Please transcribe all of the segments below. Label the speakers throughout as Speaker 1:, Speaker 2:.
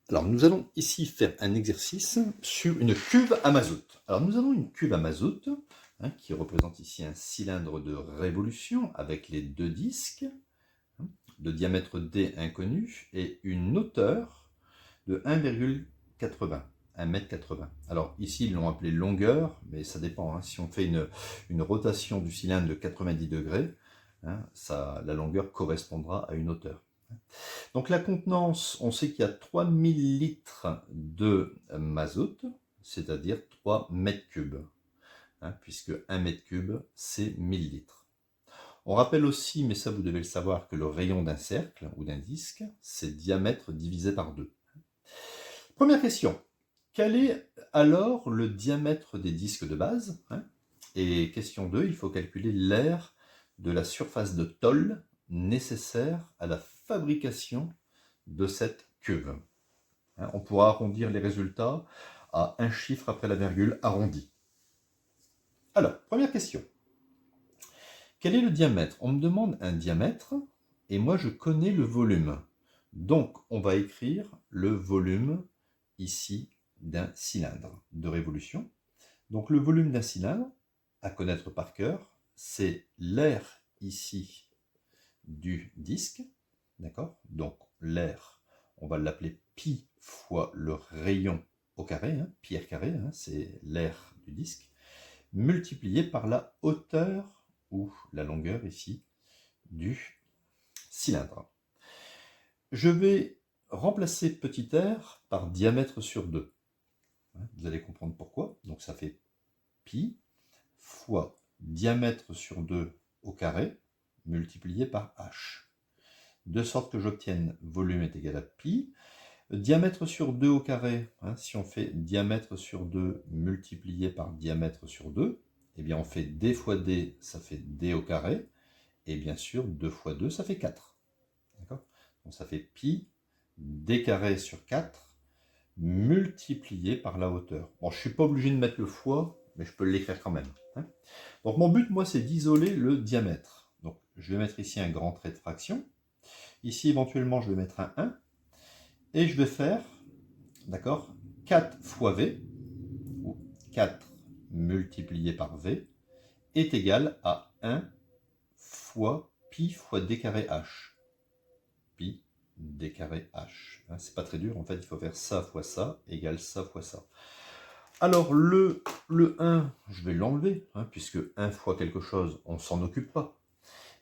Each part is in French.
Speaker 1: Alors, nous allons ici faire un exercice sur une cuve à mazout. Alors, nous avons une cuve à mazout qui représente ici un cylindre de révolution avec les deux disques, de diamètre D inconnu et une hauteur de 1,80 1,80 m. Alors ici, ils l'ont appelé longueur, mais ça dépend. Si on fait une rotation du cylindre de 90 degrés, la longueur correspondra à une hauteur. Donc la contenance, on sait qu'il y a 3000 litres de mazout, c'est-à-dire 3 mètres cubes, puisque 1 mètre cube, c'est 1000 litres. On rappelle aussi, mais ça vous devez le savoir, que le rayon d'un cercle ou d'un disque, c'est diamètre divisé par 2. Première question, quel est alors le diamètre des disques de base? Et question 2, il faut calculer l'aire de la surface de tôle nécessaire à la fabrication de cette cuve. On pourra arrondir les résultats à un chiffre après la virgule arrondie. Alors, première question. Quel est le diamètre? On me demande un diamètre et moi je connais le volume. Donc on va écrire le volume ici d'un cylindre de révolution. Donc le volume d'un cylindre, à connaître par cœur, c'est l'aire ici du disque. D'accord? Donc l'aire, on va l'appeler pi fois le rayon au carré, pi r carré, c'est l'aire du disque, multiplié par la hauteur ou la longueur ici du cylindre. Je vais remplacer petit r par diamètre sur 2. Vous allez comprendre pourquoi. Donc ça fait pi fois diamètre sur 2 au carré multiplié par h. De sorte que j'obtienne volume est égal à pi. Diamètre sur 2 au carré, si on fait diamètre sur 2 multiplié par diamètre sur 2, eh bien on fait d fois d, ça fait d au carré, et bien sûr 2 fois 2, ça fait 4. D'accord? Donc ça fait pi d carré sur 4 multiplié par la hauteur. Bon, je ne suis pas obligé de mettre le fois, mais je peux l'écrire quand même. Donc mon but, moi, c'est d'isoler le diamètre. Donc je vais mettre ici un grand trait de fraction. Ici, éventuellement, je vais mettre un 1. Et je vais faire, d'accord, 4 fois V, ou 4 multiplié par V, est égal à 1 fois pi fois d carré h. Pi d carré h. C'est pas très dur, en fait, il faut faire ça fois ça, égale ça fois ça. Alors, le 1, je vais l'enlever, puisque 1 fois quelque chose, on ne s'en occupe pas.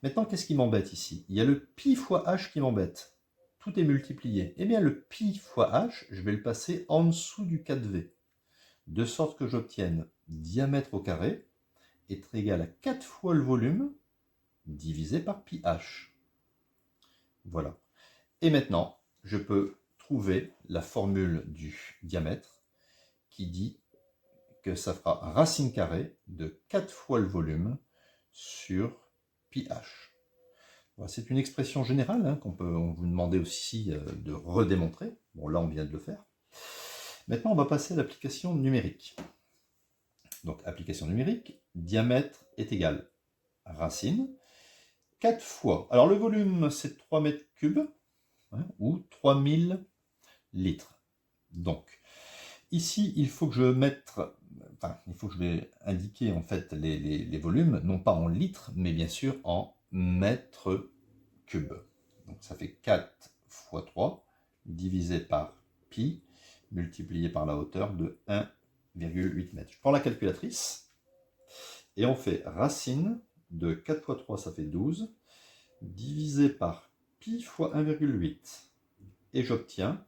Speaker 1: Maintenant, qu'est-ce qui m'embête ici? Il y a le pi fois h qui m'embête. Tout est multiplié. Eh bien, le pi fois h, je vais le passer en dessous du 4v. De sorte que j'obtienne diamètre au carré est égal à 4 fois le volume divisé par pi h. Voilà. Et maintenant, je peux trouver la formule du diamètre qui dit que ça fera racine carrée de 4 fois le volume sur pi h. C'est une expression générale qu'on peut vous demander aussi de redémontrer. Bon, là, on vient de le faire. Maintenant, on va passer à l'application numérique. Donc, application numérique, diamètre est égal à racine, 4 fois. Alors, le volume, c'est 3 mètres cubes, ou 3000 litres. Donc, ici, il faut que je vais indiquer en fait les volumes, non pas en litres, mais bien sûr en mètres cubes. Donc ça fait 4 fois 3 divisé par pi multiplié par la hauteur de 1,8 m. Je prends la calculatrice et on fait racine de 4 fois 3, ça fait 12, divisé par pi fois 1,8. Et j'obtiens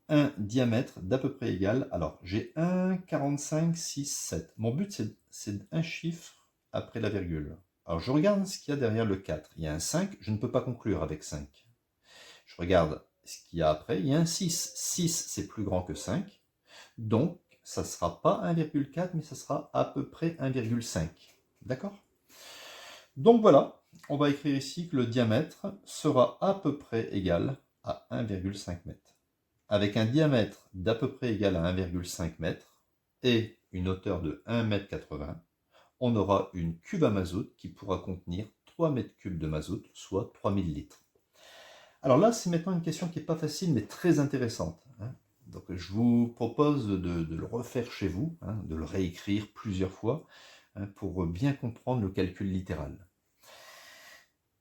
Speaker 1: un diamètre d'à peu près égal. Alors, j'ai 1,4567. Mon but, c'est un chiffre après la virgule. Alors, je regarde ce qu'il y a derrière le 4. Il y a un 5, je ne peux pas conclure avec 5. Je regarde ce qu'il y a après. Il y a un 6. 6, c'est plus grand que 5. Donc, ça ne sera pas 1,4, mais ça sera à peu près 1,5. D'accord? Donc voilà, on va écrire ici que le diamètre sera à peu près égal à 1,5 m. Avec un diamètre d'à peu près égal à 1,5 m et une hauteur de 1,80 m, on aura une cuve à mazout qui pourra contenir 3 m3 de mazout, soit 3000 litres. Alors là, c'est maintenant une question qui n'est pas facile, mais très intéressante, hein. Donc je vous propose de le refaire chez vous, hein, de le réécrire plusieurs fois, hein, pour bien comprendre le calcul littéral.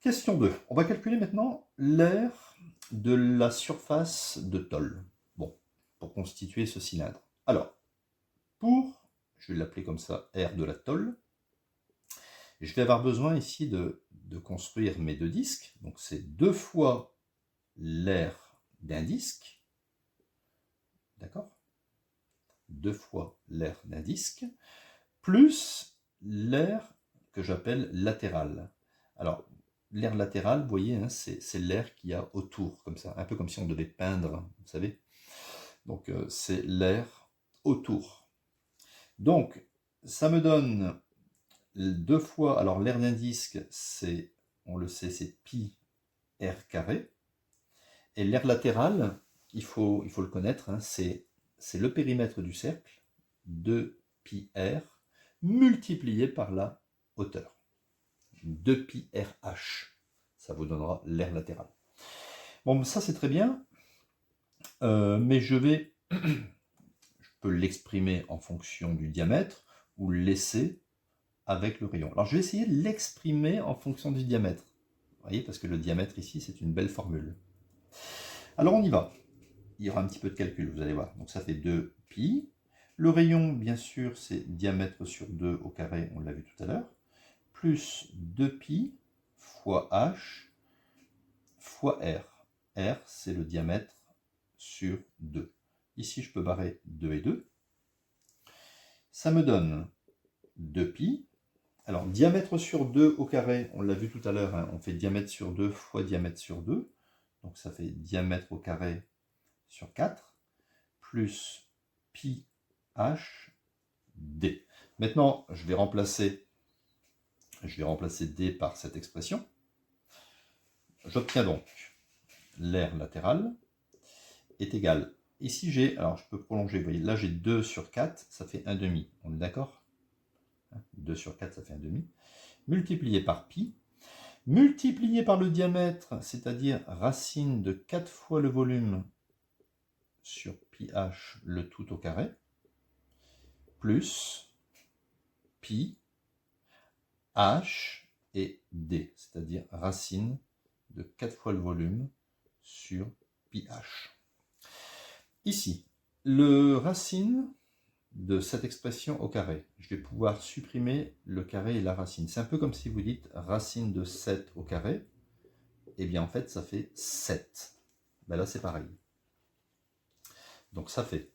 Speaker 1: Question 2. On va calculer maintenant l'aire de la surface de tôle. Bon, pour constituer ce cylindre. Alors, je vais l'appeler comme ça, aire de la tôle, je vais avoir besoin ici de construire mes deux disques. Donc c'est 2 fois l'aire d'un disque, d'accord? 2 fois l'aire d'un disque, plus l'aire que j'appelle latérale. Alors, l'aire latérale, vous voyez, hein, c'est l'aire qu'il y a autour, comme ça, un peu comme si on devait peindre, vous savez. Donc, c'est l'aire autour. Donc, ça me donne 2 fois, alors l'aire d'un disque, c'est, on le sait, c'est pi r carré. Et l'aire latérale, il faut le connaître, hein, c'est le périmètre du cercle, 2πr, multiplié par la hauteur. 2πrh, ça vous donnera l'aire latérale. Bon, ça c'est très bien, mais je peux l'exprimer en fonction du diamètre, ou le laisser avec le rayon. Alors je vais essayer de l'exprimer en fonction du diamètre. Vous voyez, parce que le diamètre ici, c'est une belle formule. Alors on y va. Il y aura un petit peu de calcul, vous allez voir. Donc ça fait 2π. Le rayon, bien sûr, c'est diamètre sur 2 au carré, on l'a vu tout à l'heure, plus 2π fois h fois r. R, c'est le diamètre sur 2. Ici, je peux barrer 2 et 2. Ça me donne 2π. Alors, diamètre sur 2 au carré, on l'a vu tout à l'heure, hein, on fait diamètre sur 2 fois diamètre sur 2. Donc ça fait diamètre au carré sur 4, plus pi h d. Maintenant, je vais remplacer d par cette expression. J'obtiens donc l'aire latérale est égale. Ici, alors je peux prolonger, vous voyez, là j'ai 2 sur 4, ça fait 1,5. On est d'accord? 2 sur 4, ça fait 1,5. Multiplié par pi, multiplié par le diamètre, c'est-à-dire racine de 4 fois le volume sur pi h, le tout au carré, plus pi h et d, c'est-à-dire racine de 4 fois le volume sur pi h. Ici, le racine de cette expression au carré, je vais pouvoir supprimer le carré et la racine. C'est un peu comme si vous dites racine de 7 au carré, et bien en fait ça fait 7. Ben là c'est pareil. Donc ça fait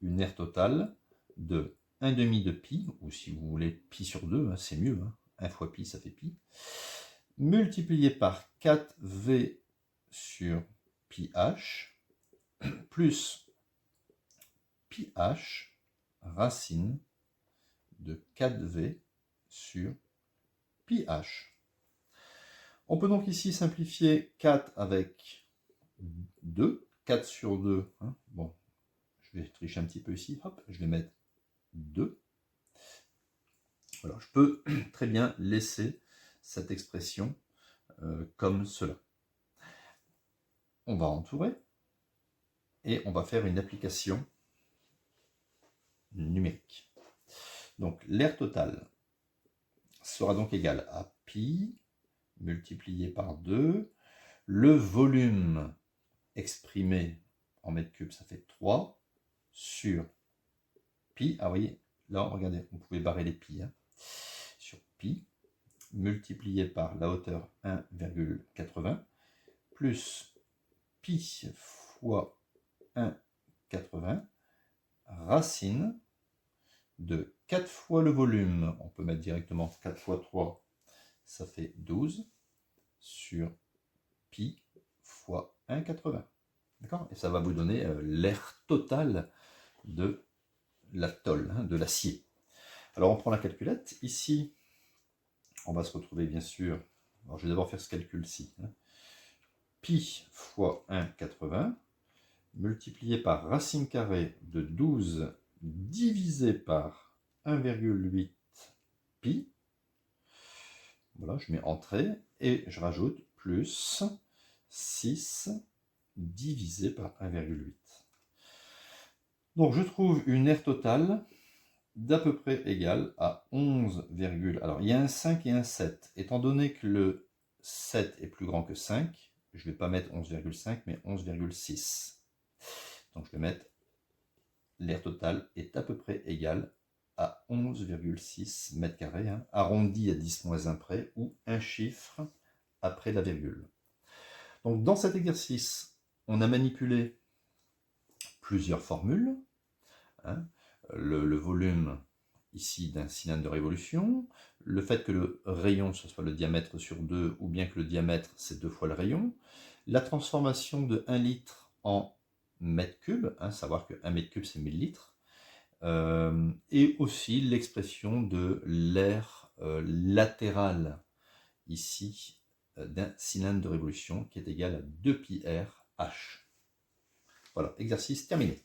Speaker 1: une aire totale de 1,5 de pi, ou si vous voulez pi sur 2, hein, c'est mieux, hein. 1 fois pi ça fait pi, multiplié par 4v sur pi h, plus pi h racine de 4v sur pi h. On peut donc ici simplifier 4 avec 2, 4 sur 2, hein. Bon, je vais tricher un petit peu ici, hop, je vais mettre 2. Voilà, je peux très bien laisser cette expression comme cela. On va entourer et on va faire une application numérique. Donc l'aire totale sera donc égale à pi multiplié par 2. Le volume exprimé en mètres cubes, ça fait 3 sur pi. Ah, vous voyez, là, regardez, on pouvait barrer les pi, hein, sur pi, multiplié par la hauteur 1,80, plus pi fois 1,80, racine de 4 fois le volume, on peut mettre directement 4 fois 3, ça fait 12, sur pi fois 1,80. D'accord? Et ça va vous donner l'aire totale de la tôle, hein, de l'acier. Alors on prend la calculette. Ici, on va se retrouver bien sûr. Alors je vais d'abord faire ce calcul-ci. Hein. Pi fois 1,80 multiplié par racine carrée de 12 divisé par 1,8 pi. Voilà, je mets entrée et je rajoute plus 6 divisé par 1,8. Donc je trouve une aire totale d'à peu près égale à 11, alors il y a un 5 et un 7. Étant donné que le 7 est plus grand que 5, je ne vais pas mettre 11,5 mais 11,6. Donc je vais mettre l'aire totale est à peu près égale à 11,6 mètres carrés, arrondi à 10-1 près, ou un chiffre après la virgule. Donc dans cet exercice, on a manipulé plusieurs formules. Le volume ici d'un cylindre de révolution, le fait que le rayon ce soit le diamètre sur 2, ou bien que le diamètre c'est 2 fois le rayon, la transformation de 1 litre en mètre cube, savoir que 1 mètre cube c'est 1000 litres, et aussi l'expression de l'aire latérale ici d'un cylindre de révolution qui est égal à 2πr h. Voilà, exercice terminé.